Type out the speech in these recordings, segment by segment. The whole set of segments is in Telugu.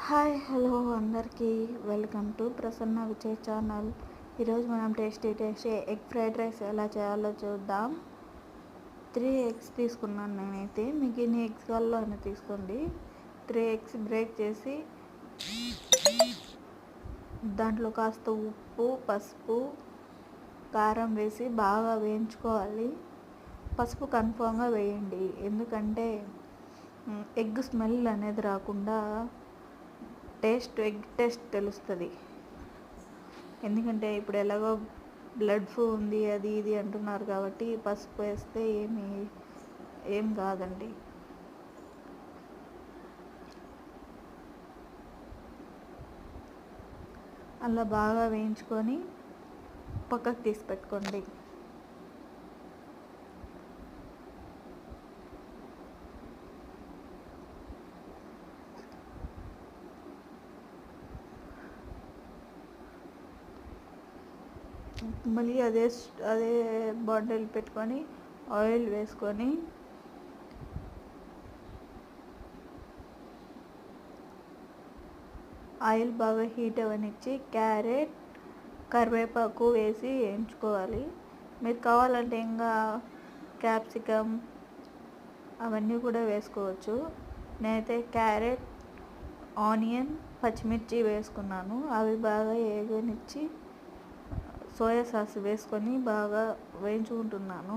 హాయ్ హలో అందరికీ welcome to Prasanna Vijay channel. ఈరోజు మనం టేస్టీ ఎగ్ ఫ్రైడ్ రైస్ ఎలా చేయాలో చూద్దాం. 3 ఎగ్స్ తీసుకున్నాను నేనైతే. మీకు ఎన్ని ఎగ్స్ కావాలో అని తీసుకోండి. 3 ఎగ్స్ బ్రేక్ చేసి దాంట్లో కాస్త ఉప్పు, పసుపు, కారం వేసి బాగా వేయించుకోవాలి. పసుపు కన్ఫామ్గా వేయండి, ఎందుకంటే ఎగ్ స్మెల్ అనేది రాకుండా ఎగ్ టేస్ట్ తెలుస్తుంది. ఎందుకంటే ఇప్పుడు ఎలాగో బ్లడ్ ఫ్లూ ఉంది, అది ఇది అంటున్నారు కాబట్టి పసుపు వేస్తే ఏం కాదండి. అలా బాగా వేయించుకొని పక్కకు తీసి పెట్టుకోండి. మళ్ళీ అదే బాండిల్ పెట్టుకొని ఆయిల్ వేసుకొని ఆయిల్ బాగా హీట్ అవ్వనిచ్చి క్యారెట్, కరివేపాకు వేసి వేయించుకోవాలి. మీరు కావాలంటే ఇంకా క్యాప్సికమ్ అవన్నీ కూడా వేసుకోవచ్చు. నేనైతే క్యారెట్, ఆనియన్, పచ్చిమిర్చి వేసుకున్నాను. అవి బాగా వేగనిచ్చి సోయా సాస్ వేసుకొని బాగా వేయించుకుంటున్నాను.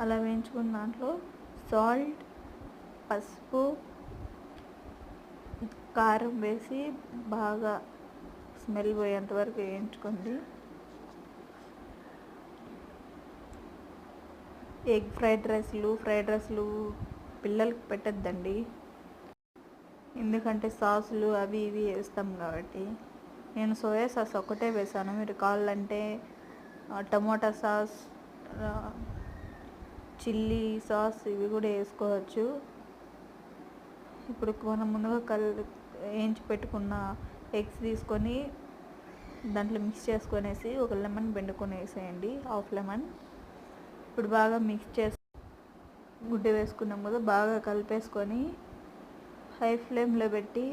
అలా వేయించుకున్న దాంట్లో సాల్ట్, పసుపు, కారం వేసి బాగా స్మెల్ పోయేంత వరకు వేయించుకోండి. ఎగ్ ఫ్రైడ్ రైస్లు పిల్లలకి పెట్టద్దండి, ఎందుకంటే సాసులు అవి ఇవి వేస్తాం కాబట్టి. నేను సోయా సాస్ ఒకటే వేసాను. మీరు కావాలంటే టమోటా సాస్, చిల్లీ సాస్ ఇవి కూడా వేసుకోవచ్చు. ఇప్పుడు మనం ముందుగా వేయించి పెట్టుకున్న ఎగ్స్ తీసుకొని దాంట్లో మిక్స్ చేసుకొనేసి ఒక లెమన్ పిండుకొని వేసేయండి, హాఫ్ లెమన్. ఇప్పుడు బాగా మిక్స్ చేసి గుడ్డ వేసుకున్నాం కదా, బాగా కలిపేసుకొని హై ఫ్లేమ్లో పెట్టి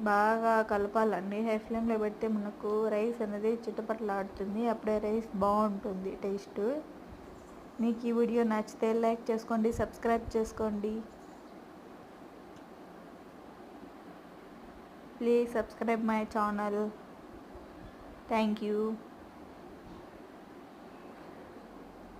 బాగా కలపాలండి. హై ఫ్లేమ్లో పెడితే మనకు రైస్ అనేది చిటపటలాడుతుంది, అప్పుడే రైస్ బాగుంటుంది టేస్ట్. మీకు ఈ వీడియో నచ్చితే లైక్ చేసుకోండి, సబ్స్క్రైబ్ చేసుకోండి. Please subscribe my channel. Thank you.